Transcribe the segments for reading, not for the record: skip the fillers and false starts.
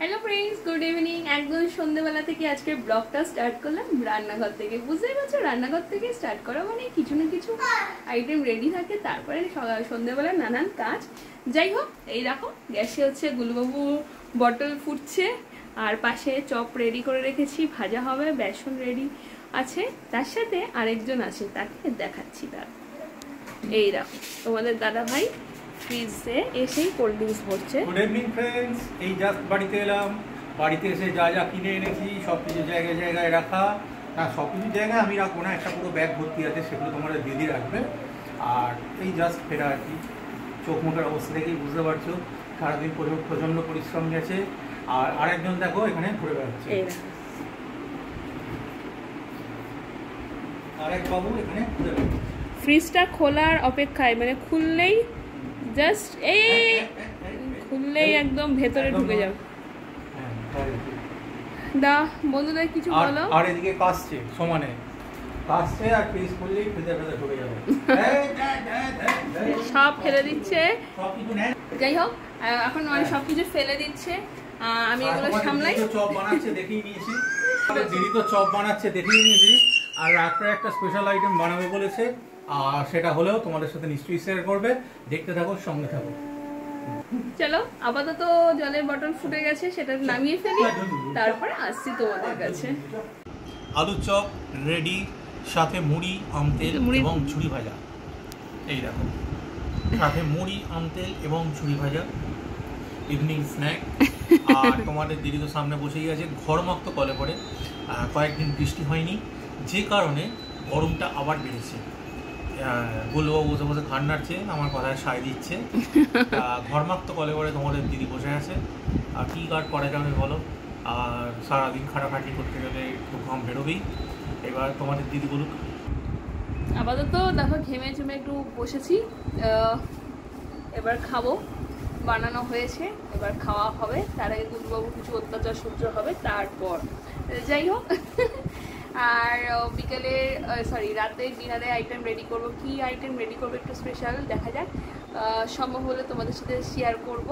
Hello friends good evening एकदम সন্ধ্যাবেলা থেকে আজকে ব্লগটা স্টার্ট করলাম রান্নাঘর থেকে। বুঝতেই পারছো রান্নাঘর থেকে স্টার্ট করা মানে কিছু না কিছু আইটেম রেডি থাকে, তারপরে সন্ধ্যাবেলা নানান কাজ। যাই হোক, এই দেখো গ্যাসে হচ্ছে গুলুবাবু বটল ফুটছে, আর পাশে চপ রেডি করে রেখেছি, ভাজা হবে, বেসন রেডি আছে, তার সাথে আরেকজন আছে, তাকে দেখাচ্ছি। তার এই দেখো তোমাদের দাদা ভাই ফ্রিজে এসেই কোল্ড ড্রিঙ্কস ভরছে। গুড ইভিনিং ফ্রেন্ডস, এই জাস্ট বাড়িতে এলাম। বাড়িতে এসে যা যা কিনে এনেছি সব কিছু জায়গায় জায়গায় রাখা। না, সব কিছু জায়গায় আমি রাখবো না, একটা পুরো ব্যাগ ভর্তি আছে, সেগুলো তোমাদের দিদি রাখবে। আর এই জাস্ট ফেরা আর কি। চোখ মুখের অবস্থা দেখেই বুঝতে পারছো সারাদিন প্রচণ্ড পরিশ্রম গেছে। আর আরেকজন দেখো এখানে ঘুরে বেড়াচ্ছে, আরেক বাবু এখানে ঘুরে বেড়াচ্ছে। ফ্রিজটা খোলার অপেক্ষায়, মানে খুললেই জাস্ট খুললেই একদম ভেতরে ঢুকে যাবে। দা বন্ধুদের কিছু বলো। আর এদিকে কাশছে সমানে, কাশছে আর ফ্রিজ খুললেই ফ্রিজের ভেতরে ঢুকে যাবে, সব ফেলে দিচ্ছে। যাই হোক, এখন মানে সবকিছু ফেলে দিচ্ছে, আমি এগুলো সামলাই। চপ বানাচ্ছে দেখিয়ে নিয়েছি, দিদি তো চপ বানাচ্ছে দেখিয়ে নিয়েছি। আর রাত্রে একটা স্পেশাল আইটেম বানাবে বলেছে, আর সেটা হলেও তোমাদের সাথে নিশ্চয়ই শেয়ার করবে। দেখতে থাকো, সঙ্গে থাকো। চলো, আপাতত জলের বটল ফুটে গেছে, সেটা নামিয়ে ফেলি, তারপরে আসছি তোমাদের কাছে। আলুর চপ রেডি, সাথে মুড়ি, আম তেল এবং ঝুড়ি ভাজা। এই দেখো, সাথে মুড়ি, আম তেল এবং ঝুড়ি ভাজা, ইভিনিং স্ন্যাক। আর তোমাদের দিদি তো সামনে বসেই আছে, ঘরমাক্ত কলে পড়ে। কয়েকদিন বৃষ্টি হয়নি, যে কারণে গরমটা আবার বেড়েছে। বলবো বসে বসে খান নাড়ছে, আমার কথায় সায় দিচ্ছে। ঘরমাক্ত কলে পড়ে তোমাদের দিদি বসে আছে, আর কী কার করা যাবে বলো। আর সারাদিন খাটাখাটি করতে গেলে একটু ঘাম বেরোবেই। এবার তোমাদের দিদি বলুক। আপাতত দেখো ঘেমে ঝুমে একটু বসেছি, এবার খাবো। বানানো হয়েছে, এবার খাওয়া হবে। তার আগে গুলবাবু কিছু অত্যাচার সহ্য হবে, তারপর যাই হোক। আর বিকেলের রাতের ডিনারে আইটেম রেডি করব। কি আইটেম রেডি করবো একটু স্পেশাল দেখা যাক, সম্ভব হলে তোমাদের সাথে শেয়ার করব।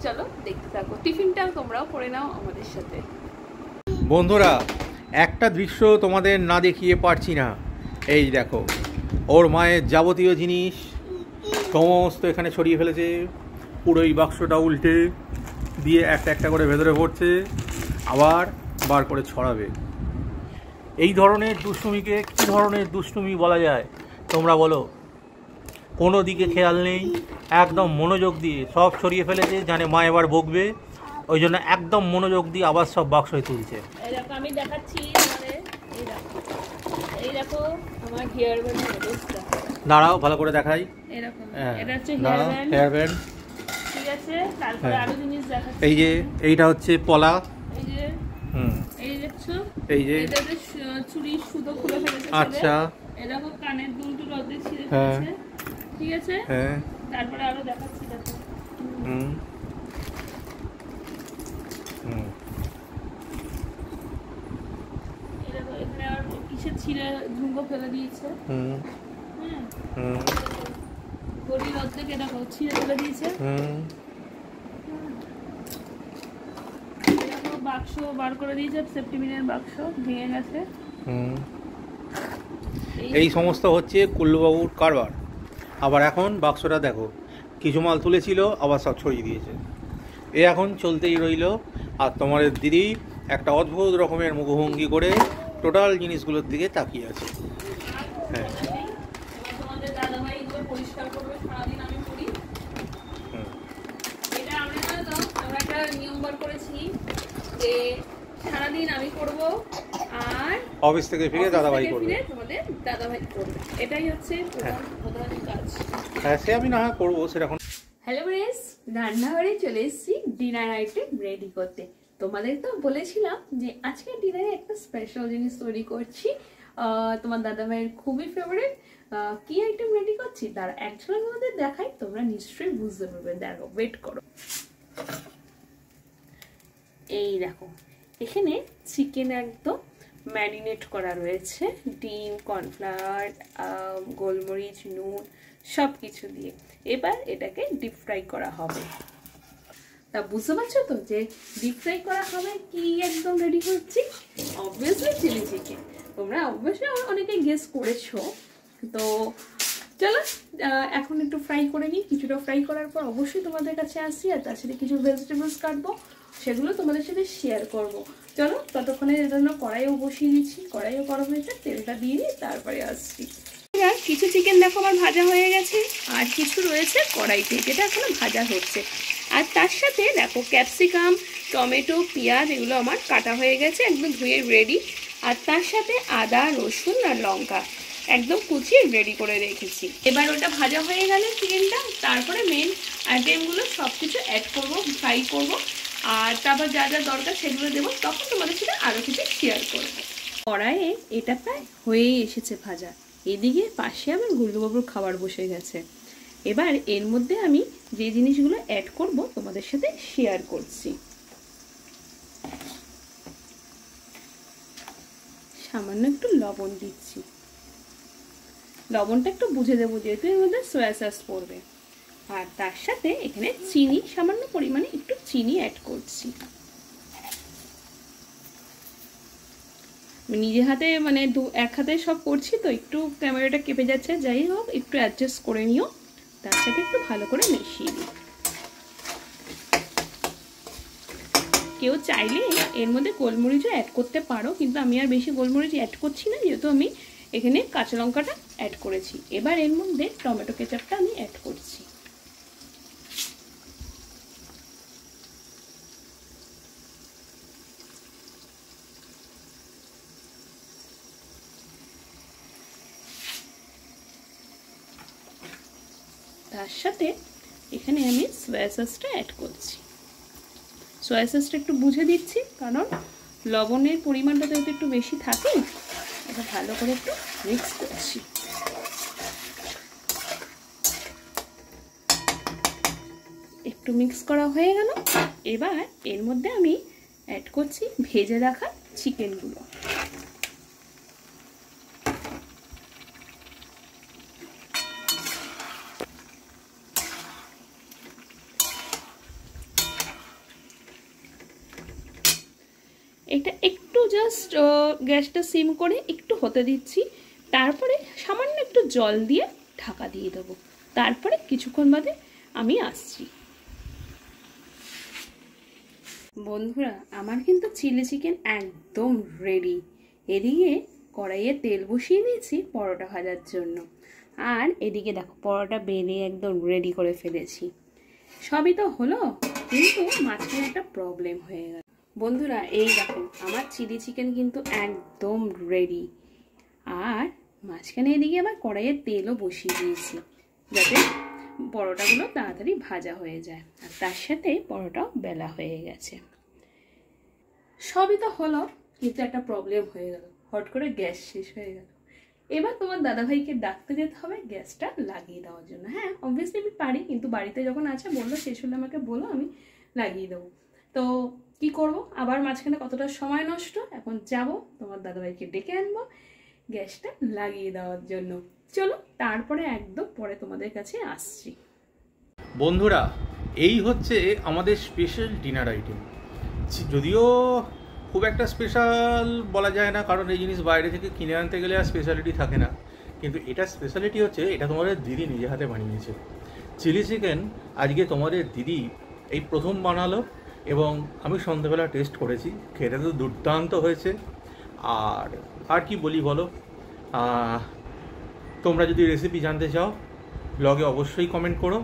চলো দেখতে থাকো, টিফিনটাও তোমরাও করে নাও আমাদের সাথে। বন্ধুরা, একটা দৃশ্য তোমাদের না দেখিয়ে পারছি না। এই দেখো, ওর মায়ের যাবতীয় জিনিস সমস্ত এখানে ছড়িয়ে ফেলেছে। পুরো এই বাক্সটা উল্টে দিয়ে একটা একটা করে ভেতরে ভরছে, আবার বার করে ছড়াবে। এই ধরনের দুষ্টুমিকে কী ধরনের দুষ্টুমি বলা যায় তোমরা বলো? কোনো দিকে খেয়াল নেই, একদম মনোযোগ দিয়ে সব ছড়িয়ে ফেলেছে, জানে মা এবার বকবে, ওই জন্য একদম মনোযোগ দিয়ে আবার সব বাক্সয় তুলছে। আমি দেখাচ্ছি, এই দেখো আমার হেয়ার ব্যান্ড অবস্থা। দাঁড়াও ভালো করে দেখাই। এরকম এটা হচ্ছে হেয়ার ব্যান্ড, ঠিক আছে। তারপরে আরো জিনিস দেখাচ্ছি। এই যে এইটা হচ্ছে পলা, এই যে এই দেখছো, এই যে এটাতে চুড়ি সুতো খুলে ফেলেছে। আচ্ছা, এরকম কানের দুল টুল অর্ধেক ছিঁড়ে ফেলেছে, ঠিক আছে। হ্যাঁ, তারপরে আরো দেখাচ্ছি, দেখো। এখানে আর কিসের ছিঁড়ে ঝুঙ্গো ফেলে দিয়েছে। ঘড়ির অর্ধেক দেখো ছিঁড়ে ফেলে দিয়েছে। বাক্স বার করে দিয়েছে, সেফটিপিনের বাক্স ভেঙে গেছে। এই সমস্ত হচ্ছে কুল্লুবাবুর কারবার। আবার এখন বাক্সটা দেখো, কিছু মাল তুলেছিল আবার সব ছড়িয়ে দিয়েছে। এ এখন চলতেই রইল। আর তোমাদের দিদি একটা অদ্ভুত রকমের মুখভঙ্গি করে টোটাল জিনিসগুলোর দিকে তাকিয়ে আছে। হ্যাঁ, তোমাদের দাদাভাই এগুলো পরিষ্কার করবে, সারাদিন আমি করি। এটা আমরা একটা নিয়ম বার করেছি যে সারাদিন আমি করব, আর অফিস থেকে ফিরে দাদাভাই করবে, তোমাদের দাদাভাই করবে। এটাই হচ্ছে প্রধান কাজ। হ্যাঁ, সে আমি না হয় করবো সেরকম। হ্যালো ফ্রেন্ডস, রান্নাঘরে চলে এসেছি ডিনার আইটেম রেডি করতে। তোমাদের তো বলেছিলাম যে আজকে ডিনারে একটা স্পেশাল জিনিস তৈরি করছি, তোমার দাদাভাইয়ের খুবই ফেভারিট। কি আইটেম রেডি করছি তার অ্যাকচুয়ালি তোমাদের দেখাই, তোমরা নিশ্চয়ই বুঝতে পারবে। দেখো, ওয়েট করো। এই দেখো, এখানে চিকেন একদম ম্যারিনেট করা রয়েছে, ডিম, কর্নফ্লাওয়ার, গোলমরিচ, নুন সব কিছু দিয়ে। এবার এটাকে ডিপ ফ্রাই করা হবে। তা বুঝতে পারছো তো যে ডিপ ফ্রাই করা হবে কি একদম রেডি হচ্ছি? Obviously chilli chicken. তোমরা অবশ্যই অনেকে গেস করেছো। তো চলো এখন একটু ফ্রাই করে নিই। কিছুটা ফ্রাই করার পর অবশ্যই তোমাদের কাছে আসছি, আর তার সাথে কিছু ভেজিটেবলস কাটবো, সেগুলো তোমাদের সাথে শেয়ার করব। চলো ততক্ষণে এর জন্য কড়াইও বসিয়ে দিচ্ছি। কড়াইও গরম হয়েছে, তেলটা দিয়ে দিই, তারপরে আসছি। কিছু চিকেন দেখো আমার ভাজা হয়ে গেছে, আর কিছু রয়েছে কড়াইতে যেটা এখনো ভাজা হচ্ছে। আর তার সাথে দেখো ক্যাপসিকাম, টমেটো, পেঁয়াজ এগুলো আমার কাটা হয়ে গেছে, একদম ধুয়ে রেডি। আর তার সাথে আদা, রসুন আর লঙ্কা একদম কুচিয়ে রেডি করে রেখেছি। এবার ওটা ভাজা হয়ে গেলে চিকেনটা, তারপরে মেন আইটেমগুলো সব কিছু অ্যাড করবো, ফ্রাই করবো, আর তারপর যা যা দরকার সেগুলো দেবো। তখন তোমাদের সাথে আরও কিছু শেয়ার করবো। কড়াইয়ে এটা প্রায় হয়েই এসেছে ভাজা। এদিকে পাশে আমার গুল্লুবাবুর খাবার বসে গেছে। এবার এর মধ্যে আমি যে জিনিসগুলো অ্যাড করব তোমাদের সাথে শেয়ার করছি। সামান্য একটু লবণ দিচ্ছি। লবণটা একটু বুঝে দেবো যেহেতু এর মধ্যে সয়া সস পড়বে। আর তার সাথে এখানে চিনি, সামান্য পরিমাণে একটু চিনি অ্যাড করছি। নিজে হাতে মানে এক হাতে সব করছি তো একটু ক্যামেরাটা কেঁপে যাচ্ছে, যাই হোক একটু অ্যাডজাস্ট করে নিও। তার সাথে একটু ভালো করে মিশিয়ে দিই। কেউ চাইলে এর মধ্যে গোলমরিচও অ্যাড করতে পারো, কিন্তু আমি আর বেশি গোলমরিচ অ্যাড করছি না, যেহেতু আমি এখানে কাঁচা লঙ্কাটা অ্যাড করেছি। এবার এর মধ্যে টমেটো কেচাপটা আমি অ্যাড করছি। তার সাথে এখানে আমি সয়া সসটা অ্যাড করছি। সয়া সসটা একটু বুঝে দিচ্ছি, কারণ লবণের পরিমাণটা তো একটু বেশি থাকে। এটা ভালো করে একটু মিক্স করছি। একটু মিক্স করা হয়ে গেল। এবার এর মধ্যে আমি অ্যাড করছি ভেজে রাখা চিকেনগুলো। এটা একটু জাস্ট গ্যাসটা সিম করে একটু হতে দিচ্ছি। তারপরে সামান্য একটু জল দিয়ে ঢাকা দিয়ে দেবো। তারপরে কিছুক্ষণ বাদে আমি আসছি। বন্ধুরা আমার কিন্তু চিলি চিকেন একদম রেডি। এদিকে কড়াইয়ে তেল বসিয়ে দিয়েছি পরোটা ভাজার জন্য, আর এদিকে দেখো পরোটা বেলে একদম রেডি করে ফেলেছি। সবই তো হলো, কিন্তু মাঝখানে একটা প্রবলেম হয়ে গেল। বন্ধুরা এই দেখো আমার চিলি চিকেন কিন্তু একদম রেডি। আর মাঝখানে এদিকে আবার কড়াইয়ে তেলও বসিয়ে দিয়েছি, যাতে পরোটাগুলো তাড়াতাড়ি ভাজা হয়ে যায়। আর তার সাথে পরোটাও বেলা হয়ে গেছে। সবই তো হলো, কিন্তু একটা প্রবলেম হয়ে গেল, হট করে গ্যাস শেষ হয়ে গেল। এবার তোমার দাদাভাইকে ডাকতে যেতে হবে গ্যাসটা লাগিয়ে দেওয়ার জন্য। হ্যাঁ অবভিয়াসলি আমি পারি, কিন্তু বাড়িতে যখন আছে বললো শেষ হলে আমাকে বলো, আমি লাগিয়ে দেবো। তো কি করব, আবার মাঝখানে কতটা সময় নষ্ট। এখন যাব তোমার দাদাভাইকে ডেকে আনবো গ্যাসটা লাগিয়ে দেওয়ার জন্য। চলো তারপরে একদম পরে তোমাদের কাছে আসছি। বন্ধুরা এই হচ্ছে আমাদের স্পেশাল ডিনার আইটেম। যদিও খুব একটা স্পেশাল বলা যায় না, কারণ এই জিনিস বাইরে থেকে কিনে আনতে গেলে আর স্পেশালিটি থাকে না। কিন্তু এটা স্পেশালিটি হচ্ছে এটা তোমাদের দিদি নিজে হাতে বানিয়েছে। চিলি চিকেন আজকে তোমাদের দিদি এই প্রথম বানালো, এবং আমি সন্ধ্যাবেলা টেস্ট করেছি, খেতে তো দুর্দান্ত হয়েছে। আর কি বলি বলো, তোমরা যদি রেসিপি জানতে চাও ব্লগে অবশ্যই কমেন্ট করো,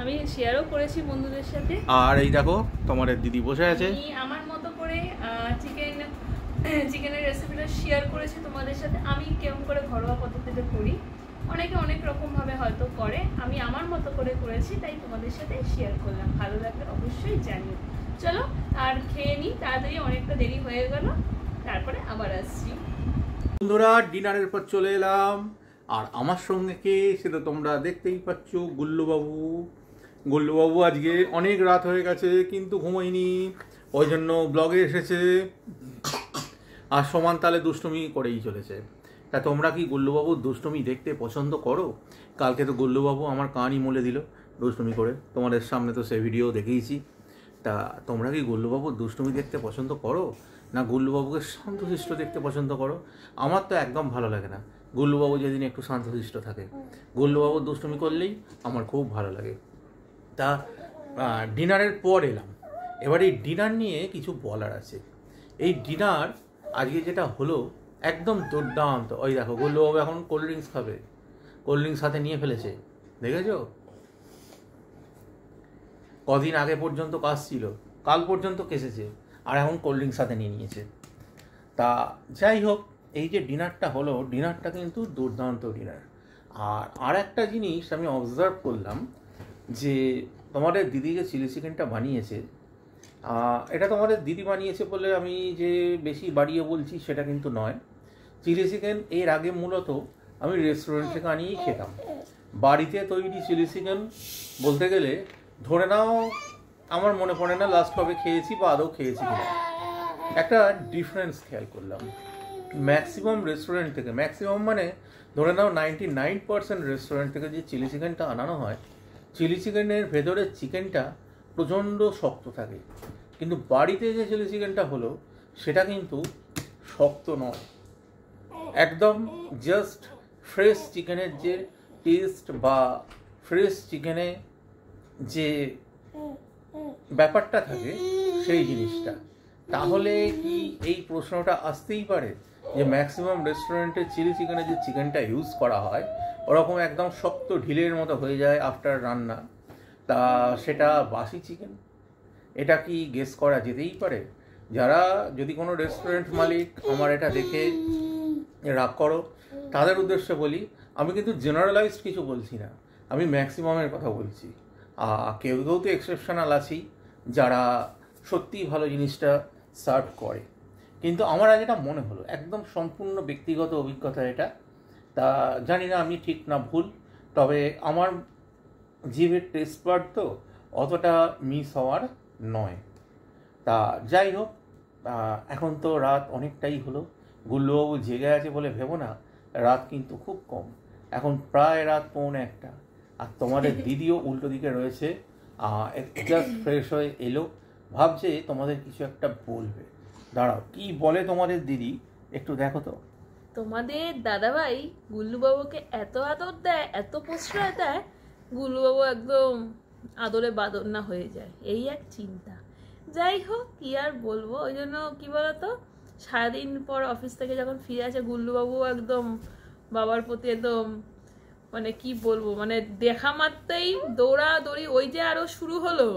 আমি শেয়ারও করেছি বন্ধুদের সাথে। আর এই দেখো তোমাদের দিদি বসে আছে। আমি আমার মতো করে চিকেনের রেসিপিটা শেয়ার করেছি তোমাদের সাথে। আমি কেমন করে ঘরোয়া পদ্ধতিতে করি, অনেকে অনেক রকমভাবে হয়তো করে, আমি আমার মতো করে করেছি, তাই তোমাদের সাথে শেয়ার করলাম। ভালো লাগলে অবশ্যই জানিও। চলো আর খেয়ে নিই তাড়াতাড়ি, অনেকটা দেরি হয়ে গেল, তারপরে আবার আসছি। বন্ধুরা ডিনারের পর চলে এলাম, আর আমার সঙ্গে কে সেটা তোমরা দেখতেই পাচ্ছ, গুল্লুবাবু। গুল্লুবাবু আজকে অনেক রাত হয়ে গেছে কিন্তু ঘুমোয়নি, ওই জন্য ব্লগে এসেছে, আর সমান তালে দুষ্টুমি করেই চলেছে। তা তোমরা কি গুল্লুবাবুর দুষ্টুমি দেখতে পছন্দ করো? কালকে তো গুল্লুবাবু আমার কানই মলে দিল দুষ্টুমি করে, তোমাদের সামনে তো সে ভিডিও দেখিয়েছি। তা তোমরা কি গুল্লুবাবুর দুষ্টুমি দেখতে পছন্দ করো, না গুল্লুবাবুকে শান্তশিষ্ট দেখতে পছন্দ করো? আমার তো একদম ভালো লাগে না গুল্লুবাবু যেদিন একটু শান্তশিষ্ট থাকে। গুল্লুবাবুর দুষ্টুমি করলেই আমার খুব ভালো লাগে। তা ডিনারের পর এলাম, এবার এই ডিনার নিয়ে কিছু বলার আছে। এই ডিনার আজকে যেটা হলো একদম দুর্দান্ত। ওই দেখো গুল্লুবাবু এখন কোল্ড ড্রিঙ্কস খাবে, কোল্ড ড্রিঙ্কস হাতে নিয়ে ফেলেছে, দেখেছো? কদিন আগে পর্যন্ত কাজ ছিল, কাল পর্যন্ত কেসেছে, আর এখন কোল্ড ড্রিঙ্কস হাতে নিয়ে নিয়েছে। তা যাই হোক, এই যে ডিনারটা হলো, ডিনারটা কিন্তু দুর্দান্ত ডিনার। আর একটা জিনিস আমি অবজার্ভ করলাম যে তোমাদের দিদি যে চিলি চিকেনটা বানিয়েছে, এটা তোমাদের দিদি বানিয়েছে বলে আমি যে বেশি বাড়িয়ে বলছি সেটা কিন্তু নয়। চিলি চিকেন এর আগে মূলত আমি রেস্টুরেন্ট থেকে আনিয়েই খেতাম। বাড়িতে তৈরি চিলি চিকেন বলতে গেলে ধরে নাও আমার মনে পড়ে না লাস্ট কবে খেয়েছি বা আদৌ খেয়েছি কিনা। একটা ডিফারেন্স খেয়াল করলাম, ম্যাক্সিমাম রেস্টুরেন্ট থেকে, ম্যাক্সিমাম মানে ধরে নাও 99% রেস্টুরেন্ট থেকে যে চিলি চিকেনটা আনানো হয়, চিলি চিকেনের ভেতরের চিকেনটা প্রচণ্ড শক্ত থাকে। কিন্তু বাড়িতে যে চিলি চিকেনটা হলো সেটা কিন্তু শক্ত নয়, একদম জাস্ট ফ্রেশ চিকেনের যে টেস্ট বা ফ্রেশ চিকেনে যে ব্যাপারটা থাকে সেই জিনিসটা। তাহলে কি এই প্রশ্নটা আসতেই পারে যে ম্যাক্সিমাম রেস্টুরেন্টে চিলি চিকেনে যে চিকেনটা ইউজ করা হয় ওরকম একদম শক্ত ঢিলের মতো হয়ে যায় আফটার রান্না, তা সেটা বাসি চিকেন? এটা কি গেস করা যেতেই পারে? যারা যদি কোনো রেস্টুরেন্ট মালিক আমার এটা দেখে রাগ করো, তাদের উদ্দেশ্যে বলি আমি কিন্তু জেনারেলাইজড কিছু বলছি না, আমি ম্যাক্সিমামের কথা বলছি। কেউ কেউ তো এক্সেপশনাল আছেই যারা সত্যিই ভালো জিনিসটা সার্ভ করে, কিন্তু আমার আজ এটা মনে হলো, একদম সম্পূর্ণ ব্যক্তিগত অভিজ্ঞতা এটা। তা জানি না আমি ঠিক না ভুল, তবে আমার জিভের টেস্ট বাড তো অতটা মিস হওয়ার নয়। তা যাই হোক, এখন তো রাত অনেকটাই হলো, গুল্লুবাবু জেগে আছে বলে ভেবো না, রাত কিন্তু খুব কম, এখন প্রায় রাত 1:45। আর তোমাদের দিদিও উল্টো দিকে রয়েছে, জাস্ট ফ্রেশ হয়ে এলো, ভাবছে তোমাদের কিছু একটা বলবে। দাঁড়াও, কি বলে তোমাদের দিদি একটু দেখো তো। তোমাদের দাদাভাই গুল্লুবাবুকে এত আদর দেয়, এত প্রশ্রয় দেয়, গুল্লুবাবু একদম আদরে বাদর না হয়ে যায়, এই এক চিন্তা। যাই হোক, কি আর বলবো, ওই জন্য কি বলতো, সারাদিন পর অফিস থেকে যখন ফিরে আসে গুল্লুবাবু একদম বাবার প্রতি একদম মানে কি বলবো, মানে দেখা মাত্রই দৌড়াদৌড়ি, ওই যে আরো শুরু হলো,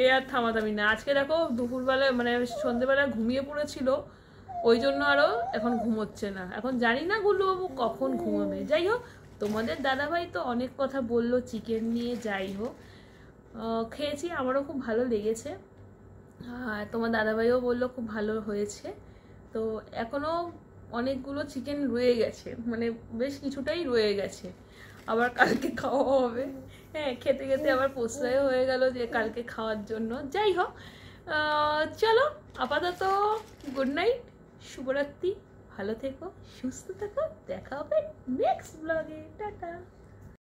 এ আর থামাথামি না। আজকে দেখো দুপুরবেলায় মানে সন্ধ্যেবেলায় ঘুমিয়ে পড়েছিল, ওই জন্য আরো এখন ঘুমোচ্ছে না। এখন জানি না গুল্লুবাবু কখন ঘুমাবে। যাই হোক, তোমাদের দাদাভাই তো অনেক কথা বললো চিকেন নিয়ে, যাই হোক খেয়েছি, আমারও খুব ভালো লেগেছে, আর তোমার দাদাভাইও বললো খুব ভালো হয়েছে। তো এখনও অনেকগুলো চিকেন রয়ে গেছে, মানে বেশ কিছুটাই রয়ে গেছে, আবার কালকে খাওয়া হবে। হ্যাঁ, খেতে খেতে আবার প্রশ্রয় হয়ে গেল যে কালকে খাওয়ার জন্য। যাই হোক, চলো আপাতত গুড নাইট, শুভরাত্রি, ভালো থেকো, সুস্থ থেকো, দেখা হবে নেক্সট ব্লগে, টাটা।